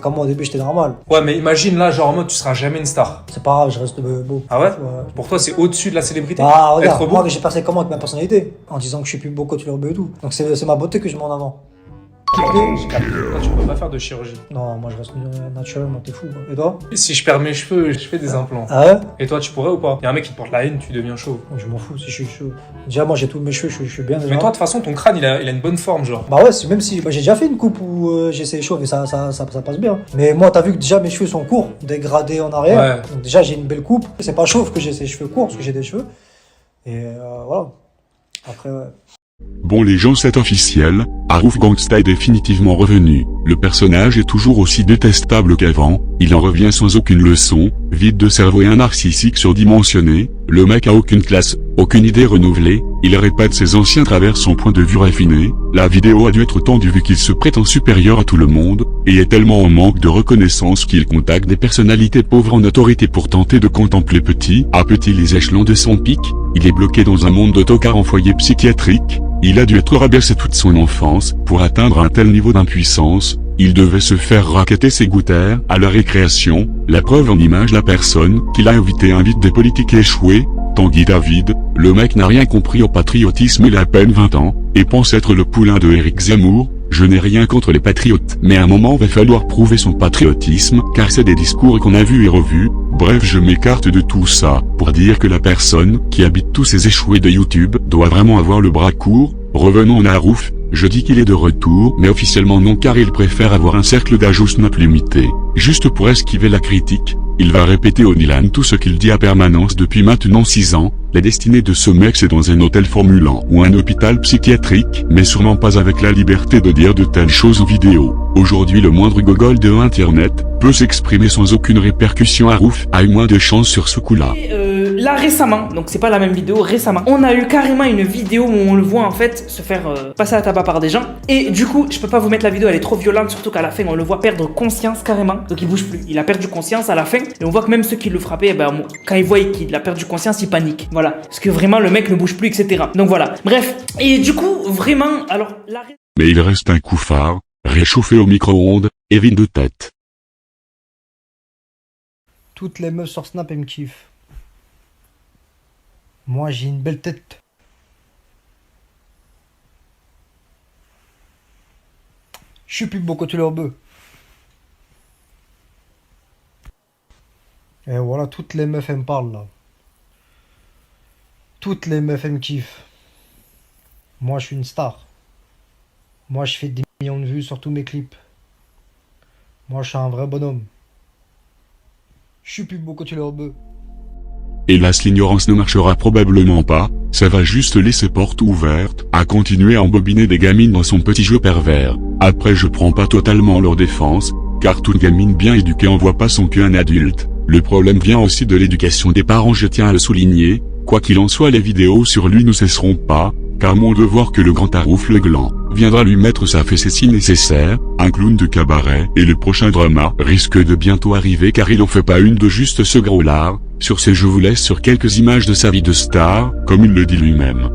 Comme moi au début j'étais normal. Ouais, mais imagine là, genre en mode tu seras jamais une star. C'est pas grave, je reste beau. Ah ouais? Ouais. Pour toi, c'est au-dessus de la célébrité? Bah regarde, Être beau? moi j'ai percé comment avec ma personnalité? En disant que je suis plus beau que tu le et tout. Donc c'est ma beauté que je mets en avant. Toi, tu peux pas faire de chirurgie. Non, moi je reste naturellement, t'es fou. Quoi. Et toi? Si je perds mes cheveux, je fais des implants. Ah ouais? Et toi, tu pourrais ou pas? Y'a un mec qui te porte la haine, tu deviens chauve. Je m'en fous si je suis chaud. Déjà moi j'ai tous mes cheveux, je suis bien déjà. Mais toi, de toute façon, ton crâne, il a une bonne forme, genre. Bah ouais, même si j'ai déjà fait une coupe où j'ai essayé chauve et ça passe bien. Mais moi t'as vu que déjà mes cheveux sont courts, dégradés en arrière. Ouais. Donc déjà j'ai une belle coupe. C'est pas chauve que j'ai ces cheveux courts parce que j'ai des cheveux. Et voilà. Après ouais. Bon les gens, c'est officiel, Harouf Gangsta est définitivement revenu. Le personnage est toujours aussi détestable qu'avant, il en revient sans aucune leçon, vide de cerveau et un narcissique surdimensionné, le mec a aucune classe, aucune idée renouvelée, il répète ses anciens travers son point de vue raffiné, la vidéo a dû être tendue vu qu'il se prétend supérieur à tout le monde, et est tellement en manque de reconnaissance qu'il contacte des personnalités pauvres en autorité pour tenter de contempler petit à petit les échelons de son pic, il est bloqué dans un monde d'autocars en foyer psychiatrique. Il a dû être rabaissé toute son enfance, pour atteindre un tel niveau d'impuissance, il devait se faire racketter ses gouttières à la récréation, la preuve en image la personne qu'il a invité invite des politiques échoués, Tanguy David, le mec n'a rien compris au patriotisme il a à peine 20 ans, et pense être le poulain de Éric Zemmour, je n'ai rien contre les patriotes. Mais à un moment va falloir prouver son patriotisme, car c'est des discours qu'on a vus et revus, bref je m'écarte de tout ça, pour dire que la personne qui habite tous ces échoués de YouTube doit vraiment avoir le bras court. Revenons à Harouf, je dis qu'il est de retour mais officiellement non car il préfère avoir un cercle d'ajouts snap limité, juste pour esquiver la critique. Il va répéter au Dylan tout ce qu'il dit à permanence depuis maintenant 6 ans, la destinée de ce mec c'est dans un hôtel formulant ou un hôpital psychiatrique, mais sûrement pas avec la liberté de dire de telles choses en vidéo. Aujourd'hui le moindre gogol de internet peut s'exprimer sans aucune répercussion. Harouf a eu moins de chance sur ce coup-là. Là récemment, donc c'est pas la même vidéo, récemment, on a eu carrément une vidéo où on le voit en fait se faire passer à tabac par des gens. Et du coup, je peux pas vous mettre la vidéo, elle est trop violente, surtout qu'à la fin on le voit perdre conscience carrément. Donc il bouge plus, il a perdu conscience à la fin. Et on voit que même ceux qui le frappaient, ben, quand ils voient qu'il a perdu conscience, ils paniquent. Voilà, parce que vraiment le mec ne bouge plus, etc. Donc voilà, bref. Et du coup, vraiment, alors l'arrêt... Mais il reste un coup phare, réchauffé au micro-ondes, et vide de tête. Toutes les meufs sur Snap elles me kiffent. Moi j'ai une belle tête. Je suis plus beau que tu leur bœuf. Et voilà, toutes les meufs elles me parlent là. Toutes les meufs elles me kiffent. Moi je suis une star. Moi je fais des millions de vues sur tous mes clips. Moi je suis un vrai bonhomme. Je suis plus beau que tu leur bœuf. Hélas l'ignorance ne marchera probablement pas, ça va juste laisser porte ouverte à continuer à embobiner des gamines dans son petit jeu pervers. Après je prends pas totalement leur défense, car toute gamine bien éduquée envoie pas son cul à un adulte. Le problème vient aussi de l'éducation des parents, je tiens à le souligner. Quoi qu'il en soit les vidéos sur lui ne cesseront pas, car mon devoir que le grand Harouf le gland viendra lui mettre sa fessée si nécessaire, un clown de cabaret, et le prochain drama risque de bientôt arriver car il en fait pas une de juste ce gros lard. Sur ce je vous laisse sur quelques images de sa vie de star, comme il le dit lui-même.